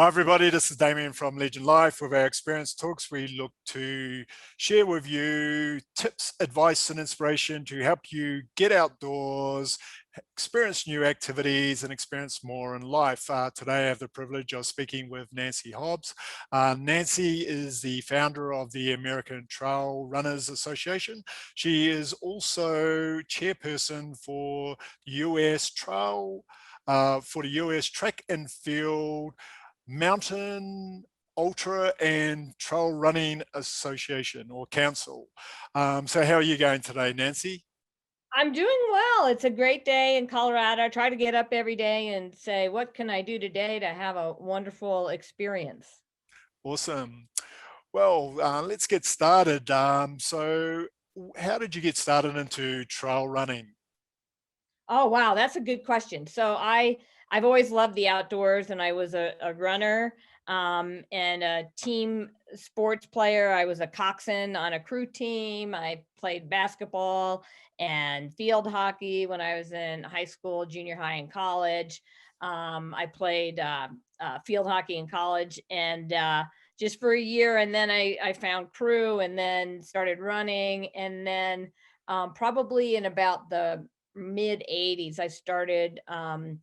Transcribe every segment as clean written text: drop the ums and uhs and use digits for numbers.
Hi everybody, this is Damien from Legend Life. With our Experience Talks, we look to share with you tips, advice and inspiration to help you get outdoors, experience new activities and experience more in life. Today I have the privilege of speaking with Nancy Hobbs. Nancy is the founder of the American Trail Runners Association. She is also chairperson for US Track and Field Mountain Ultra and Trail Running Association or Council. So how are you going today, Nancy? I'm doing well. It's a great day in Colorado. I try to get up every day and say, what can I do today to have a wonderful experience? Awesome. Well, let's get started. So how did you get started into trail running? Oh, wow, that's a good question. I've always loved the outdoors, and I was a runner and a team sports player. I was a coxswain on a crew team. I played basketball and field hockey when I was in high school, junior high, and college. I played field hockey in college and just for a year, and then I found crew, and then started running, and then probably in about the mid 80s I started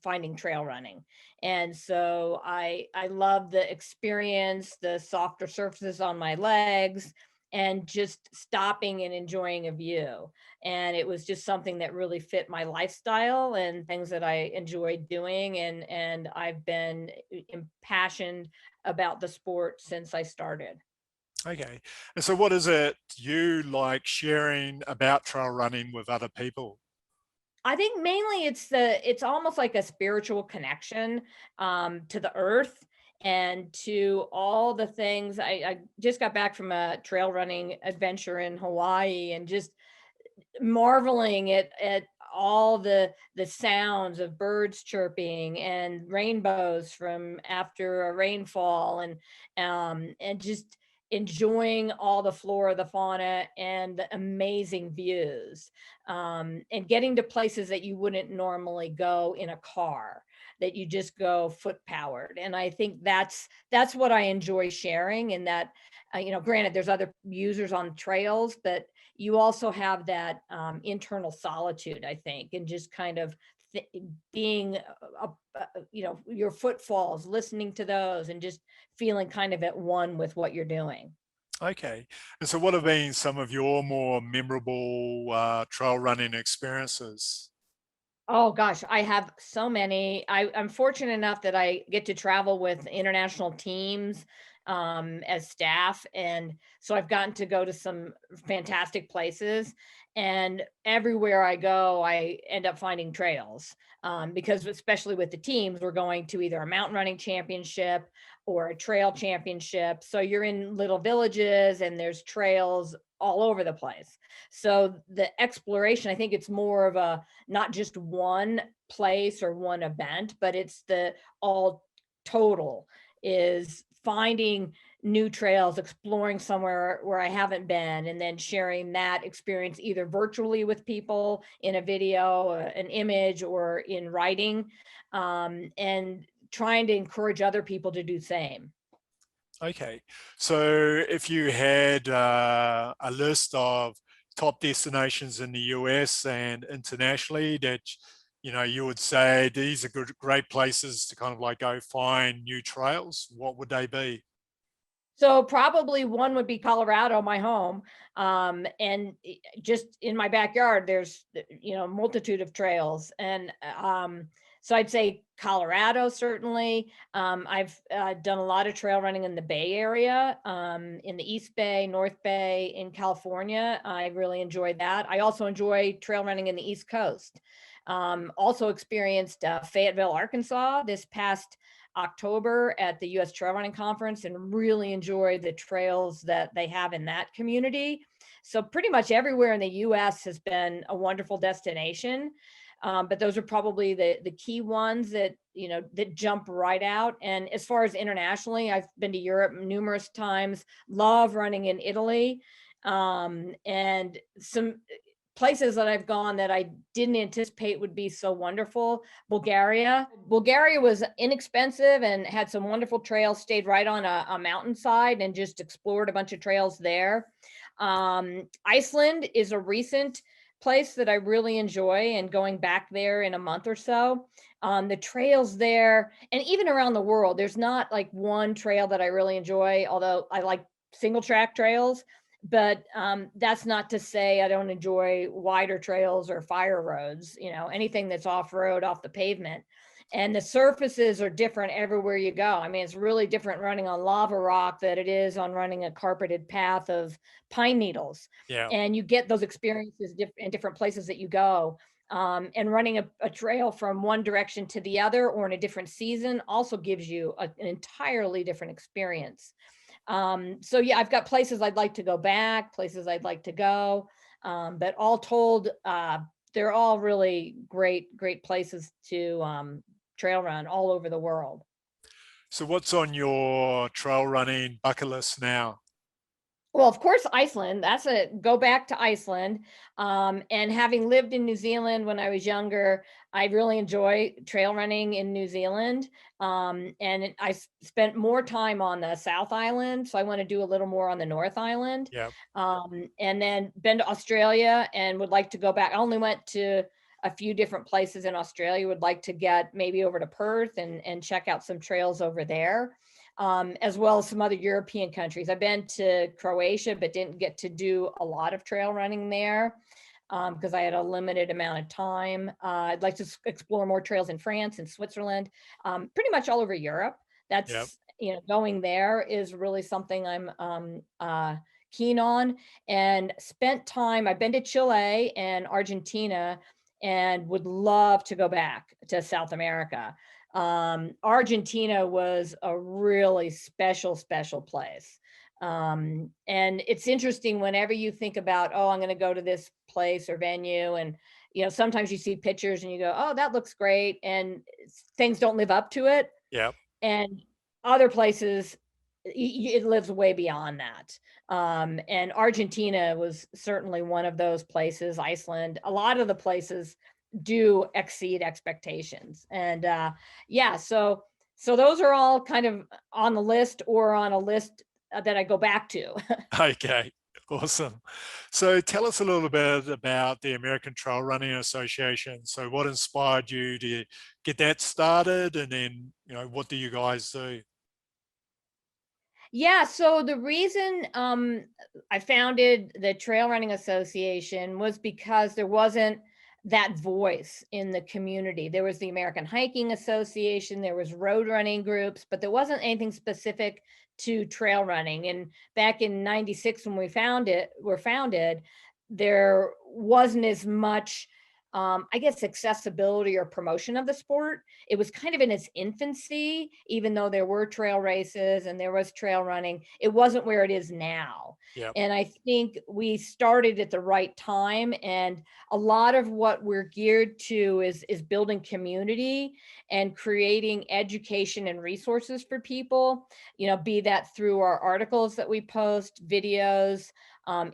finding trail running, and so I love the experience, the softer surfaces on my legs, and just stopping and enjoying a view. And it was just something that really fit my lifestyle and things that I enjoyed doing, and I've been impassioned about the sport since I started. Okay. And so what is it you like sharing about trail running with other people? I think mainly it's almost like a spiritual connection to the earth and to all the things. I just got back from a trail running adventure in Hawaii, and just marveling at all the sounds of birds chirping and rainbows from after a rainfall, and just enjoying all the flora, the fauna, and the amazing views, and getting to places that you wouldn't normally go in a car, that you just go foot powered. And I think that's what I enjoy sharing. And that granted, there's other users on trails, but you also have that internal solitude, I think, and just kind of being, your footfalls, listening to those, and just feeling kind of at one with what you're doing. Okay. And so what have been some of your more memorable trail running experiences? Oh gosh, I have so many. I'm fortunate enough that I get to travel with international teams as staff, and so I've gotten to go to some fantastic places. And everywhere I go, I end up finding trails, because especially with the teams, we're going to either a mountain running championship or a trail championship. So you're in little villages, and there's trails all over the place. So the exploration, I think it's more of a not just one place or one event, but it's the all total is finding new trails, exploring somewhere where I haven't been, and then sharing that experience either virtually with people in a video, an image, or in writing, and trying to encourage other people to do the same. Okay. So if you had a list of top destinations in the US and internationally that you would say these are great places to kind of like go find new trails, what would they be? So probably one would be Colorado, my home. And just in my backyard, there's, a multitude of trails. And so I'd say Colorado, certainly. I've done a lot of trail running in the Bay Area, in the East Bay, North Bay, in California. I really enjoyed that. I also enjoy trail running in the East Coast. Also experienced Fayetteville, Arkansas this past October at the US Trail Running Conference, and really enjoy the trails that they have in that community. So pretty much everywhere in the US has been a wonderful destination. But those are probably the key ones that that jump right out. And as far as internationally, I've been to Europe numerous times. Love running in Italy, and some places that I've gone that I didn't anticipate would be so wonderful. Bulgaria was inexpensive and had some wonderful trails, stayed right on a mountainside and just explored a bunch of trails there. Iceland is a recent place that I really enjoy, and going back there in a month or so. The trails there, and even around the world, there's not like one trail that I really enjoy, although I like single track trails. But that's not to say I don't enjoy wider trails or fire roads, anything that's off road, off the pavement. And the surfaces are different everywhere you go. I mean, it's really different running on lava rock than it is on running a carpeted path of pine needles. Yeah. And you get those experiences in different places that you go. And running a trail from one direction to the other or in a different season also gives you an entirely different experience. So yeah, I've got places I'd like to go back, places I'd like to go. But all told, they're all really great places to trail run all over the world. So what's on your trail running bucket list now? Well, of course, Iceland. That's a go back to Iceland. And having lived in New Zealand when I was younger, I really enjoy trail running in New Zealand. And spent more time on the South Island, so I want to do a little more on the North Island. Yeah. And then been to Australia and would like to go back. I only went to a few different places in Australia. Would like to get maybe over to Perth and check out some trails over there. As well as some other European countries. I've been to Croatia, but didn't get to do a lot of trail running there because I had a limited amount of time. I'd like to explore more trails in France and Switzerland, pretty much all over Europe. Yeah. That's, going there is really something I'm keen on. And spent time, I've been to Chile and Argentina and would love to go back to South America. Argentina was a really special place. And it's interesting whenever you think about, oh, I'm going to go to this place or venue. And, sometimes you see pictures and you go, oh, that looks great. And things don't live up to it. Yeah. And other places, it lives way beyond that. And Argentina was certainly one of those places. Iceland, a lot of the places do exceed expectations. And yeah, so those are all kind of on the list or on a list that I go back to. Okay. Awesome. So tell us a little bit about the American Trail Running Association. So what inspired you to get that started, and then, what do you guys do? Yeah, so the reason I founded the Trail Running Association was because there wasn't that voice in the community. There was the American Hiking Association, there was road running groups, but there wasn't anything specific to trail running. And back in '96 when were founded, there wasn't as much I guess accessibility or promotion of the sport. It was kind of in its infancy, even though there were trail races and there was trail running. It wasn't where it is now. Yeah. And I think we started at the right time. And a lot of what we're geared to is building community and creating education and resources for people, be that through our articles that we post, videos,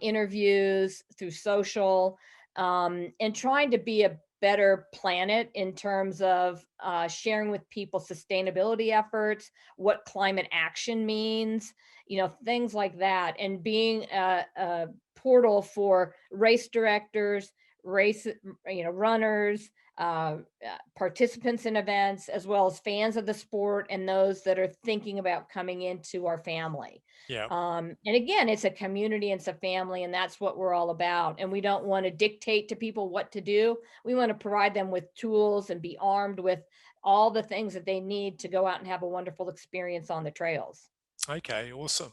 interviews, through social, and trying to be a better planet in terms of sharing with people sustainability efforts, what climate action means, things like that, and being a portal for race directors, race, runners, participants in events, as well as fans of the sport and those that are thinking about coming into our family. Yeah. And again, it's a community, and it's a family, and that's what we're all about. And we don't want to dictate to people what to do. We want to provide them with tools and be armed with all the things that they need to go out and have a wonderful experience on the trails. Okay, awesome.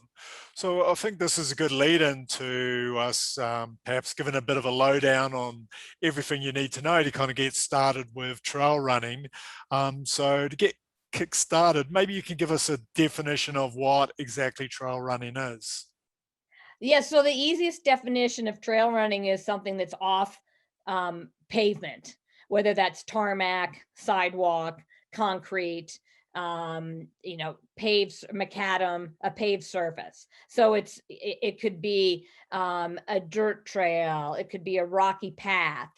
So I think this is a good lead into us perhaps giving a bit of a lowdown on everything you need to know to kind of get started with trail running. So to get kick started, maybe you can give us a definition of what exactly trail running is. Yeah, so the easiest definition of trail running is something that's off pavement, whether that's tarmac, sidewalk, concrete, paved macadam, a paved surface. So it could be a dirt trail, it could be a rocky path.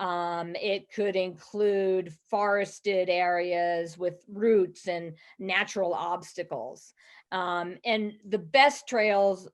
It could include forested areas with roots and natural obstacles. And the best trails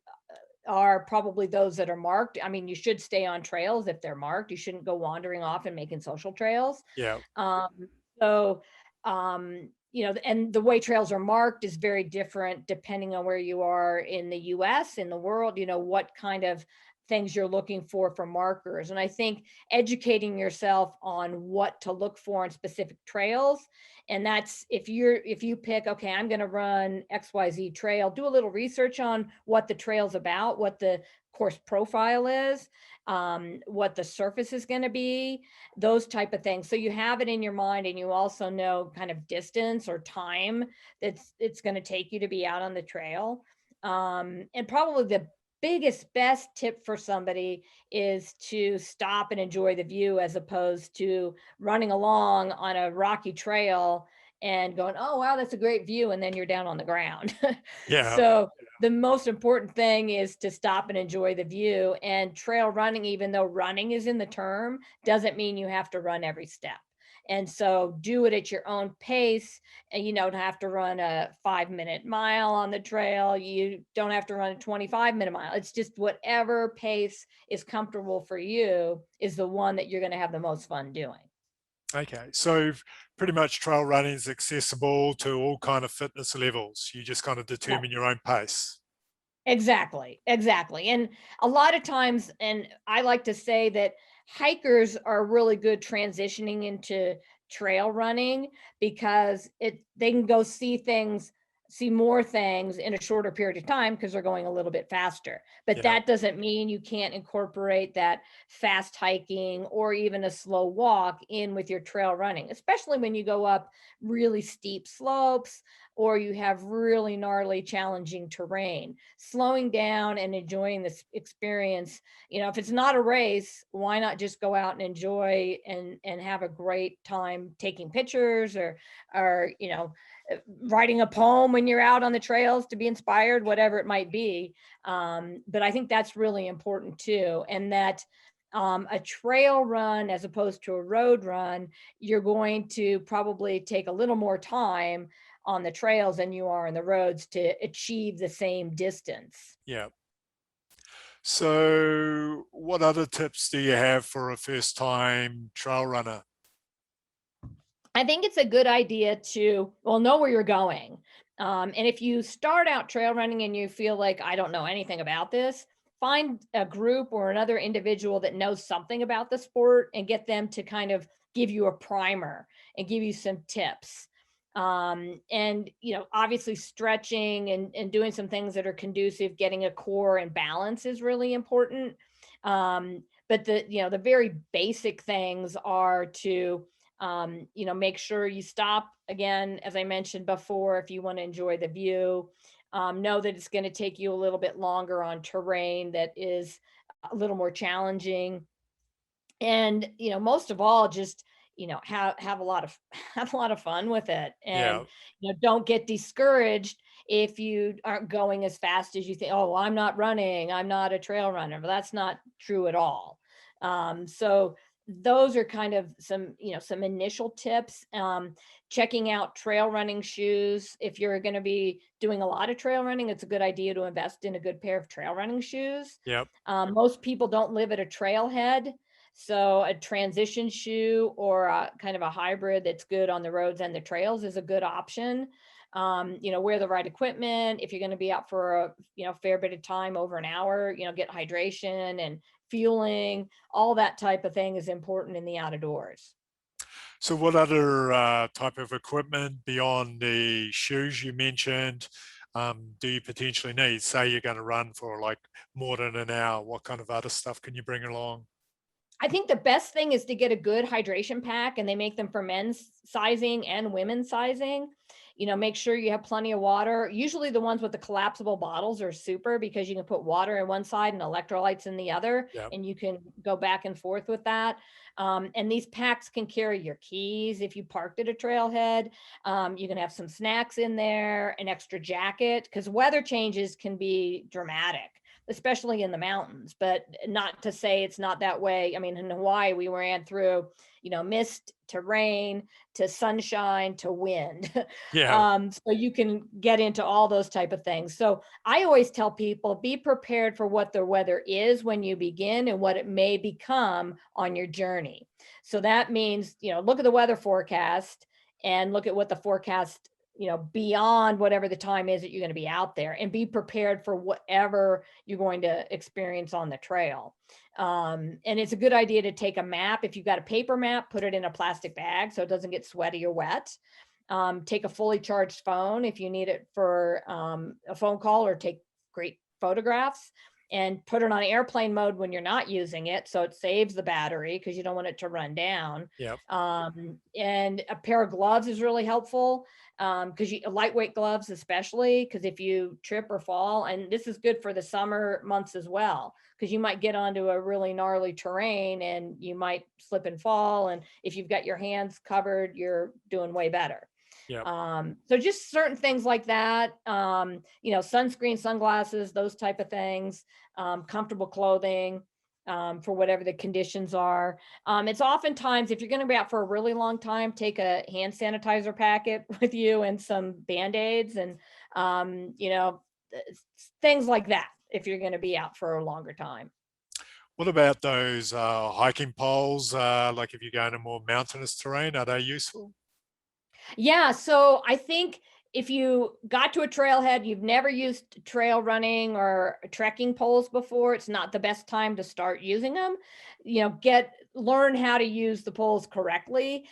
are probably those that are marked. I mean, you should stay on trails if they're marked. You shouldn't go wandering off and making social trails. Yeah. Um, so, and the way trails are marked is very different depending on where you are in the US, in the world, what kind of things you're looking for markers. And I think educating yourself on what to look for in specific trails, and that's if you pick, okay, I'm going to run XYZ trail, do a little research on what the trail's about, what the course profile is, what the surface is going to be, those type of things. So you have it in your mind, and you also know kind of distance or time that's it's going to take you to be out on the trail. And probably the best tip for somebody is to stop and enjoy the view, as opposed to running along on a rocky trail and going, oh wow, that's a great view, and then you're down on the ground. Yeah. So the most important thing is to stop and enjoy the view. And trail running, even though running is in the term, doesn't mean you have to run every step. And so do it at your own pace. And you don't have to run a 5-minute mile on the trail. You don't have to run a 25-minute mile. It's just whatever pace is comfortable for you is the one that you're going to have the most fun doing. Okay. So pretty much trail running is accessible to all kind of fitness levels. You just kind of Yeah. determine your own pace. Exactly, exactly. And a lot of times, and I like to say that hikers are really good transitioning into trail running, because they can go see more things in a shorter period of time because they're going a little bit faster. But Yeah. that doesn't mean you can't incorporate that fast hiking or even a slow walk in with your trail running, especially when you go up really steep slopes or you have really gnarly, challenging terrain. Slowing down and enjoying this experience, if it's not a race, why not just go out and enjoy and have a great time taking pictures, or writing a poem when you're out on the trails to be inspired, whatever it might be. But I think that's really important too. And that a trail run, as opposed to a road run, you're going to probably take a little more time on the trails than you are on the roads to achieve the same distance. Yeah. So what other tips do you have for a first time trail runner? I think it's a good idea to, well, know where you're going. And if you start out trail running and you feel like, I don't know anything about this, find a group or another individual that knows something about the sport and get them to kind of give you a primer and give you some tips. And, obviously stretching and doing some things that are conducive, getting a core and balance is really important. But the very basic things are to, make sure you stop again, as I mentioned before, if you want to enjoy the view. Know that it's going to take you a little bit longer on terrain that is a little more challenging. And, most of all, just, have a lot of have a lot of fun with it. And, Yeah. don't get discouraged if you aren't going as fast as you think. Oh, well, I'm not running, I'm not a trail runner. But that's not true at all. So those are kind of some initial tips. Checking out trail running shoes. If you're going to be doing a lot of trail running, it's a good idea to invest in a good pair of trail running shoes. Yep. Most people don't live at a trailhead, so a transition shoe or a kind of a hybrid that's good on the roads and the trails is a good option. Wear the right equipment. If you're going to be out for a fair bit of time, over an hour, get hydration and fueling. All that type of thing is important in the outdoors. So what other type of equipment beyond the shoes you mentioned do you potentially need? Say you're going to run for like more than an hour. What kind of other stuff can you bring along? I think the best thing is to get a good hydration pack, and they make them for men's sizing and women's sizing. make sure you have plenty of water. Usually the ones with the collapsible bottles are super because you can put water in one side and electrolytes in the other, Yeah. and you can go back and forth with that. And these packs can carry your keys if you parked at a trailhead. You can have some snacks in there, an extra jacket, because weather changes can be dramatic, especially in the mountains, but not to say it's not that way. I mean, in Hawaii, we ran through, mist to rain to sunshine to wind. Yeah. So you can get into all those type of things. So I always tell people, be prepared for what the weather is when you begin and what it may become on your journey. So that means, look at the weather forecast and look at what the forecast, beyond whatever the time is that you're going to be out there, and be prepared for whatever you're going to experience on the trail. And it's a good idea to take a map. If you've got a paper map, put it in a plastic bag so it doesn't get sweaty or wet. Take a fully charged phone if you need it for a phone call, or take great photographs, and put it on airplane mode when you're not using it, so it saves the battery because you don't want it to run down. Yep. And a pair of gloves is really helpful, because lightweight gloves, especially because if you trip or fall, and this is good for the summer months as well, because you might get onto a really gnarly terrain and you might slip and fall. And if you've got your hands covered, you're doing way better. Yep. So just certain things like that, sunscreen, sunglasses, those type of things, comfortable clothing, for whatever the conditions are. It's oftentimes, if you're going to be out for a really long time, take a hand sanitizer packet with you and some Band-Aids and, things like that, if you're going to be out for a longer time. What about those hiking poles? Like if you're going to more mountainous terrain, are they useful? Yeah, so I think if you got to a trailhead, you've never used trail running or trekking poles before, it's not the best time to start using them. Learn how to use the poles correctly.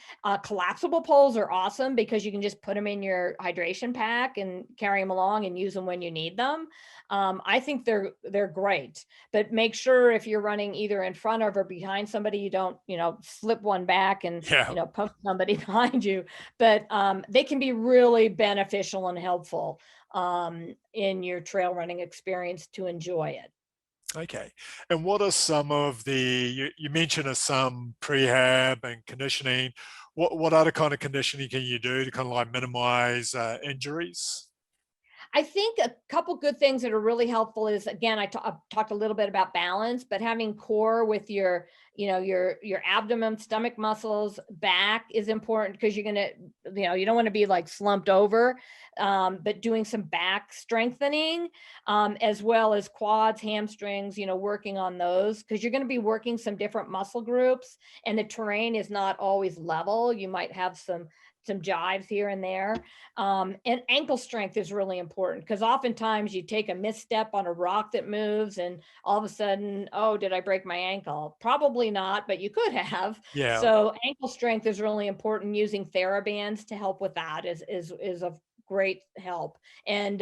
Collapsible poles are awesome because you can just put them in your hydration pack and carry them along and use them when you need them. I think they're great, but make sure if you're running either in front of or behind somebody, you don't, slip one back and, Yeah. pump somebody behind you. But they can be really beneficial and helpful in your trail running experience to enjoy it. Okay. And what are some of you mentioned some prehab and conditioning. What other kind of conditioning can you do to kind of like minimize injuries? I think a couple good things that are really helpful is, again, I've talked a little bit about balance, but having core with your, your abdomen, stomach muscles, back is important because you're gonna, you don't want to be like slumped over, but doing some back strengthening, as well as quads, hamstrings, working on those because you're going to be working some different muscle groups, and the terrain is not always level. You might have some jives here and there. And ankle strength is really important because oftentimes you take a misstep on a rock that moves and all of a sudden, oh, did I break my ankle? Probably not, but you could have. Yeah. So ankle strength is really important. Using TheraBands to help with that is of great help. And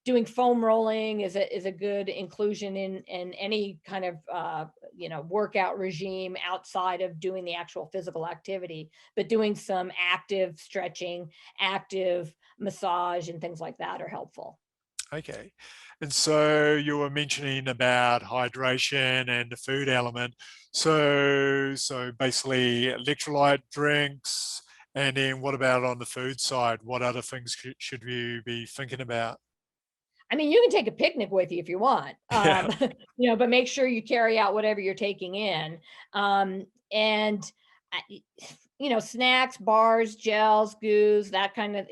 doing foam rolling is a good inclusion in any kind of workout regime outside of doing the actual physical activity, but doing some active stretching, active massage, and things like that are helpful. Okay. And so you were mentioning about hydration and the food element. So basically electrolyte drinks. And then what about on the food side? What other things should we be thinking about? I mean, you can take a picnic with you if you want, Yeah. but make sure you carry out whatever you're taking in. And, I- snacks, bars, gels, goos, that kind of,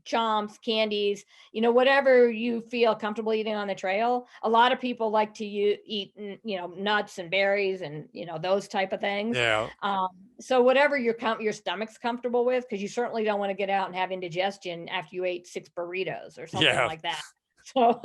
chomps, candies, whatever you feel comfortable eating on the trail. A lot of people like to eat, nuts and berries and, those type of things. Yeah. So whatever your stomach's comfortable with, because you certainly don't want to get out and have indigestion after you ate 6 burritos or something Yeah. like that. So,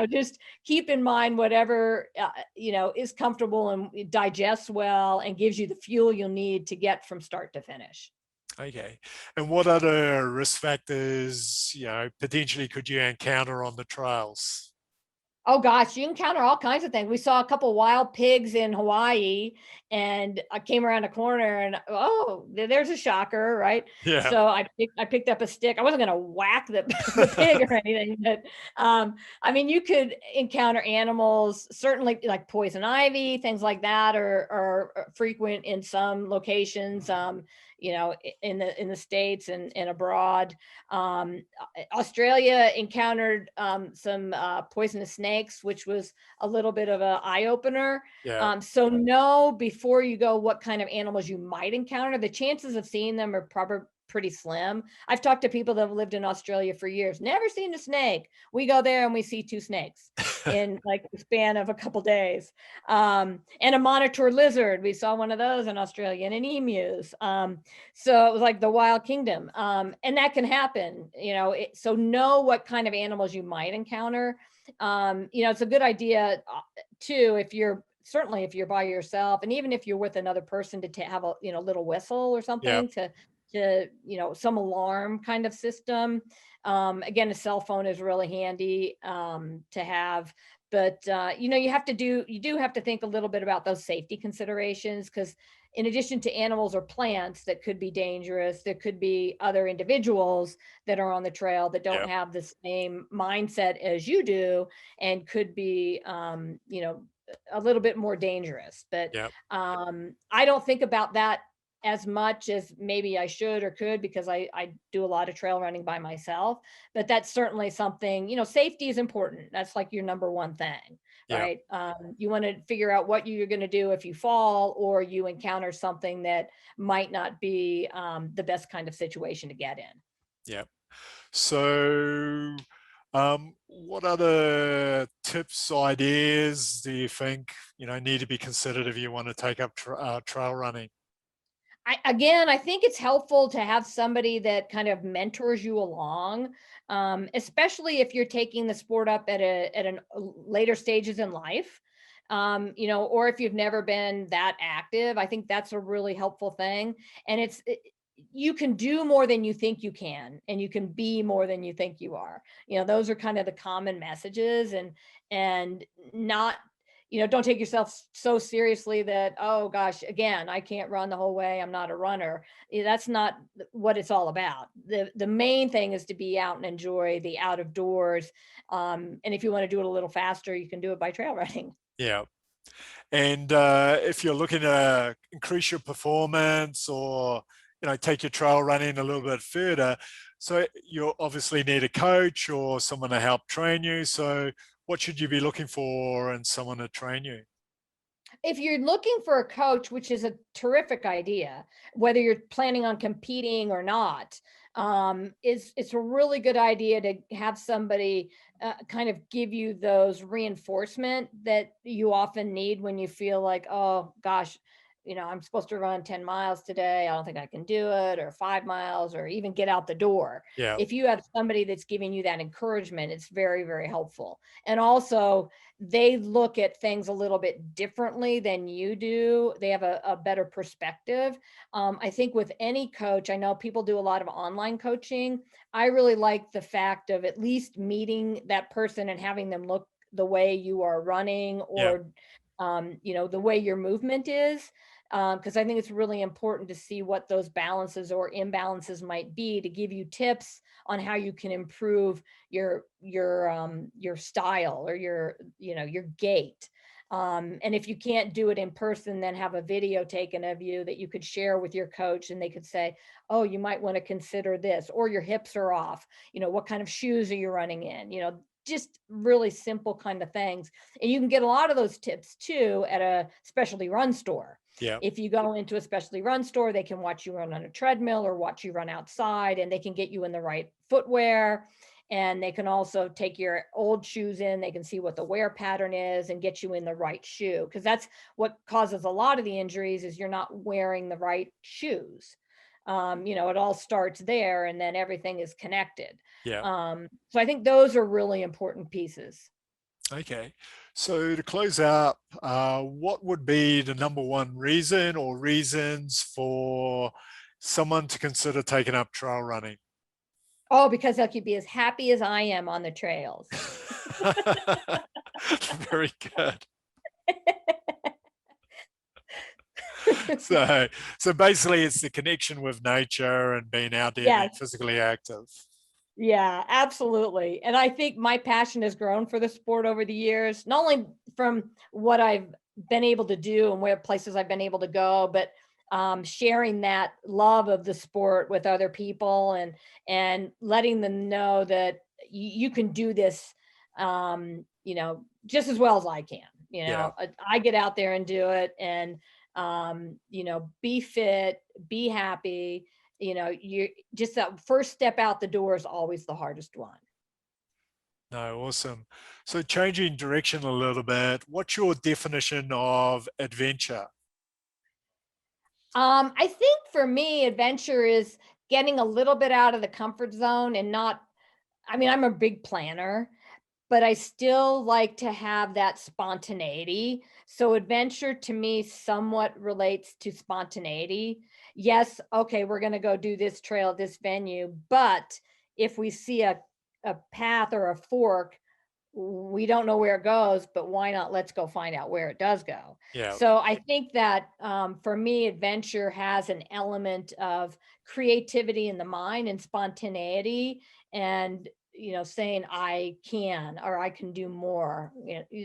just keep in mind whatever, is comfortable and digests well and gives you the fuel you'll need to get from start to finish. Okay. And what other risk factors, potentially could you encounter on the trails? Oh gosh, you encounter all kinds of things. We saw a couple wild pigs in Hawaii, and I came around a corner and, oh, there's a shocker, right? Yeah. So I picked up a stick. I wasn't gonna whack the the pig or anything, but I mean, you could encounter animals, certainly like poison ivy, things like that are frequent in some locations. In the States and abroad. Australia encountered some poisonous snakes, which was a little bit of an eye opener. Yeah. So know before you go what kind of animals you might encounter. The chances of seeing them are probably pretty slim. I've talked to people that have lived in Australia for years, never seen a snake. We go there and we see two snakes in like the span of a couple days. And a monitor lizard. We saw one of those in Australia, and an emus. So it was like the wild kingdom. And that can happen, so know what kind of animals you might encounter. It's a good idea too, if you're certainly if you're by yourself, and even if you're with another person, to have a little whistle or Yeah. something to some alarm kind of system. Again, a cell phone is really handy to have. But you do have to think a little bit about those safety considerations, because in addition to animals or plants that could be dangerous, there could be other individuals that are on the trail that don't Yeah. have the same mindset as you do, and could be, a little bit more dangerous. But Yeah. I don't think about that as much as maybe I should or could, because I do a lot of trail running by myself. But that's certainly something, safety is important. That's like your number one thing, Yeah. right? You want to figure out what you're going to do if you fall or you encounter something that might not be the best kind of situation to get in. Yeah. So, what other tips, ideas do you think, need to be considered if you want to take up trail running? I think it's helpful to have somebody that kind of mentors you along, especially if you're taking the sport up at an later stages in life, or if you've never been that active. I think that's a really helpful thing, and you can do more than you think you can, and you can be more than you think you are. Those are kind of the common messages, and not don't take yourself so seriously that, oh gosh, again, I can't run the whole way, I'm not a runner. That's not what it's all about. The main thing is to be out and enjoy the out of doors. And if you want to do it a little faster, you can do it by trail running. Yeah. And if you're looking to increase your performance, or take your trail running a little bit further, so you obviously need a coach or someone to help train you. So what should you be looking for in someone to train you? If you're looking for a coach, which is a terrific idea, whether you're planning on competing or not, it's a really good idea to have somebody kind of give you those reinforcement that you often need when you feel like, oh gosh, I'm supposed to run 10 miles today. I don't think I can do it, or 5 miles, or even get out the door. Yeah. If you have somebody that's giving you that encouragement, it's very, very helpful. And also, they look at things a little bit differently than you do. They have a better perspective. I think with any coach, I know people do a lot of online coaching. I really like the fact of at least meeting that person and having them look the way you are running, Yeah. or the way your movement is. Because I think it's really important to see what those balances or imbalances might be, to give you tips on how you can improve your style, or your gait. And if you can't do it in person, then have a video taken of you that you could share with your coach, and they could say, oh, you might want to consider this, or your hips are off, what kind of shoes are you running in, just really simple kind of things. And you can get a lot of those tips too at a specialty run store. Yeah. If you go into a specialty run store, they can watch you run on a treadmill or watch you run outside, and they can get you in the right footwear. And they can also take your old shoes in, they can see what the wear pattern is and get you in the right shoe. Because that's what causes a lot of the injuries, is you're not wearing the right shoes. It all starts there, and then everything is connected. Yeah. So I think those are really important pieces. Okay. So to close out, what would be the number one reason or reasons for someone to consider taking up trail running? Oh, because I could be as happy as I am on the trails. Very good. So, so basically it's the connection with nature and being out there, being Yes. physically active. Yeah, absolutely. And I think my passion has grown for the sport over the years, not only from what I've been able to do and where places I've been able to go, but sharing that love of the sport with other people and letting them know that you can do this, just as well as I can. Yeah. I get out there and do it, and be fit, be happy. You just that first step out the door is always the hardest one. No, awesome. So changing direction a little bit, what's your definition of adventure? I think for me, adventure is getting a little bit out of the comfort zone and not, I mean, I'm a big planner, but I still like to have that spontaneity. So adventure to me somewhat relates to spontaneity. Yes, okay, we're going to go do this trail at this venue, but if we see a path or a fork, we don't know where it goes, but why not? Let's go find out where it does go. Yeah. So I think that for me, adventure has an element of creativity in the mind and spontaneity, and saying I can or I can do more.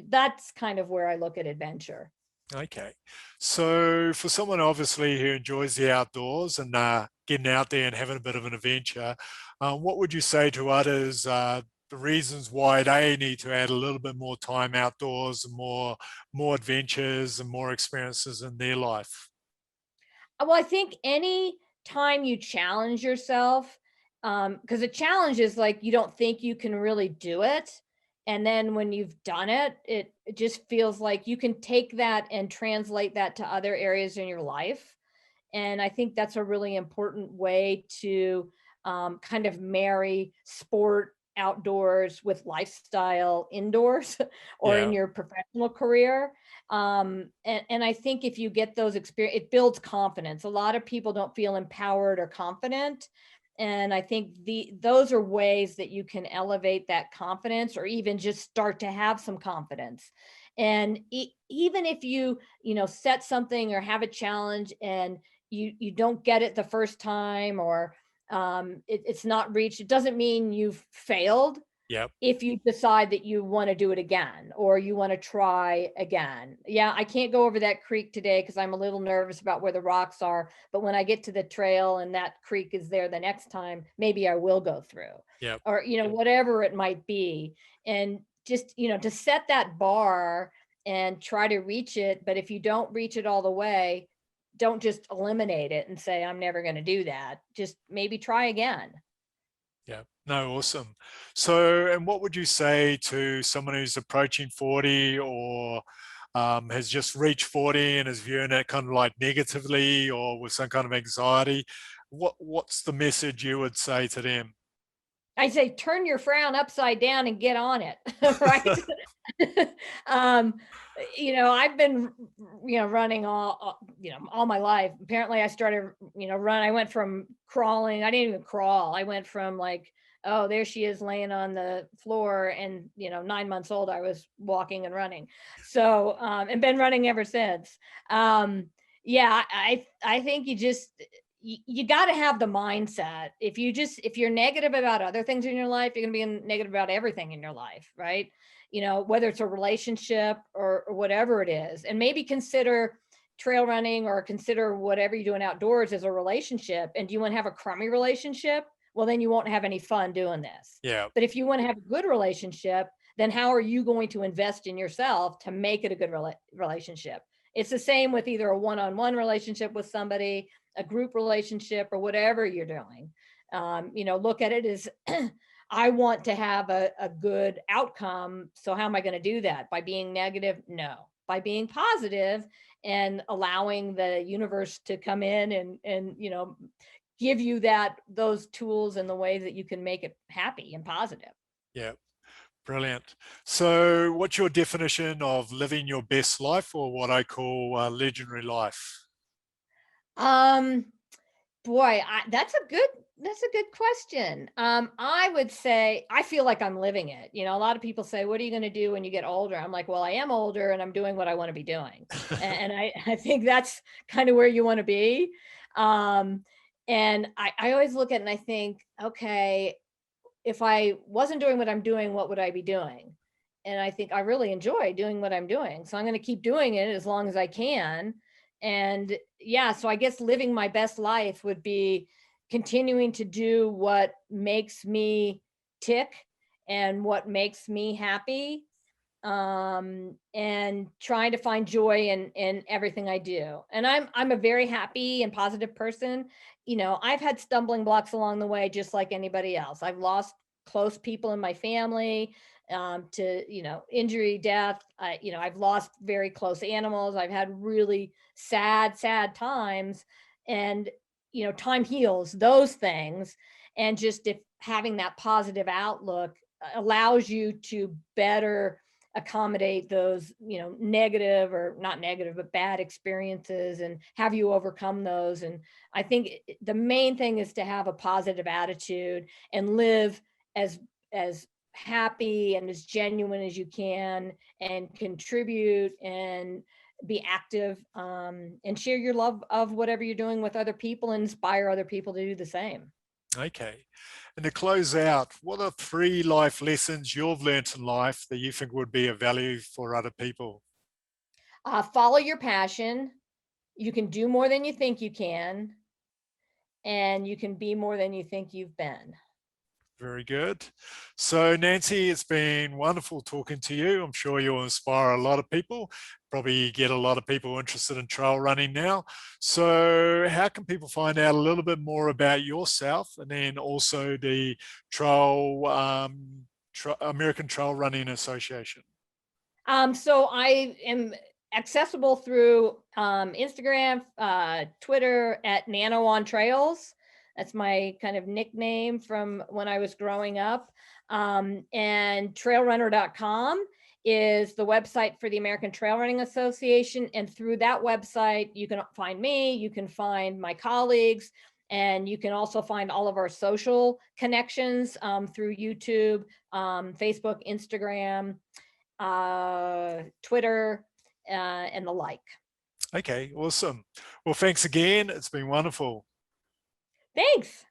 That's kind of where I look at adventure. Okay. So for someone obviously who enjoys the outdoors and getting out there and having a bit of an adventure, what would you say to others, the reasons why they need to add a little bit more time outdoors and more adventures and more experiences in their life? Well, I think any time you challenge yourself, because a challenge is like you don't think you can really do it. And then when you've done it, it just feels like you can take that and translate that to other areas in your life. And I think that's a really important way to kind of marry sport outdoors with lifestyle indoors or in Yeah. your professional career. And I think if you get those experience, it builds confidence. A lot of people don't feel empowered or confident. And I think those are ways that you can elevate that confidence or even just start to have some confidence. And even if you set something or have a challenge and you don't get it the first time, or it's not reached, it doesn't mean you've failed. Yep. If you decide that you want to do it again or you want to try again, yeah, I can't go over that creek today because I'm a little nervous about where the rocks are, but when I get to the trail and that creek is there the next time, maybe I will go through. Yep. Or whatever it might be. And just to set that bar and try to reach it, but if you don't reach it all the way, don't just eliminate it and say I'm never going to do that. Just maybe try again. Yeah. No, awesome. So, and what would you say to someone who's approaching 40 or has just reached 40 and is viewing it kind of like negatively or with some kind of anxiety? What's the message you would say to them? I say turn your frown upside down and get on it, right? um, I've been, running all my life. Apparently, I started, run. I went from crawling. I didn't even crawl. I went from like, oh, there she is laying on the floor, and 9 months old, I was walking and running. So, and been running ever since. Yeah, I think you got to have the mindset. If you're negative about other things in your life, you're going to be negative about everything in your life, right? Whether it's a relationship or whatever it is. And maybe consider trail running or consider whatever you're doing outdoors as a relationship. And do you want to have a crummy relationship? Well, then you won't have any fun doing this. Yeah. But if you want to have a good relationship, then how are you going to invest in yourself to make it a good relationship? It's the same with either a one-on-one relationship with somebody, a group relationship, or whatever you're doing. Look at it as I want to have a good outcome. So how am I going to do that? By being negative? No. By being positive and allowing the universe to come in and give you those tools and the ways that you can make it happy and positive. Yeah. Brilliant. So, what's your definition of living your best life, or what I call legendary life? Um, Boy, that's a good That's a good question. I would say I feel like I'm living it. You know, a lot of people say, "What are you going to do when you get older?" I'm like, "Well, I am older, and I'm doing what I want to be doing." And I think that's kind of where you want to be. Um, and I always look at it and I think, okay, if I wasn't doing what I'm doing, what would I be doing? And I think I really enjoy doing what I'm doing. So I'm going to keep doing it as long as I can. And yeah, so I guess living my best life would be continuing to do what makes me tick and what makes me happy, and trying to find joy in everything I do. And I'm a very happy and positive person. You know, I've had stumbling blocks along the way, just like anybody else. I've lost close people in my family, to, you know, injury, death. You know, I've lost very close animals. I've had really sad times, and you know, time heals those things. And just if having that positive outlook allows you to better accommodate those, you know, negative or not negative, but bad experiences, and have you overcome those. And I think the main thing is to have a positive attitude and live as happy and as genuine as you can, and contribute and be active, and share your love of whatever you're doing with other people, and inspire other people to do the same. Okay. And to close out, what are 3 life lessons you've learnt in life that you think would be of value for other people? Follow your passion. You can do more than you think you can, and you can be more than you think you've been. Very good. So, Nancy, it's been wonderful talking to you. I'm sure you'll inspire a lot of people, probably get a lot of people interested in trail running now. So, how can people find out a little bit more about yourself and then also the Trail American Trail Running Association? So I am accessible through Instagram, Twitter at Nano on Trails. That's my kind of nickname from when I was growing up. And trailrunner.com is the website for the American Trail Running Association. And through that website, you can find me, you can find my colleagues, and you can also find all of our social connections, through YouTube, Facebook, Instagram, Twitter, and the like. Okay, awesome. Well, thanks again. It's been wonderful. Thanks.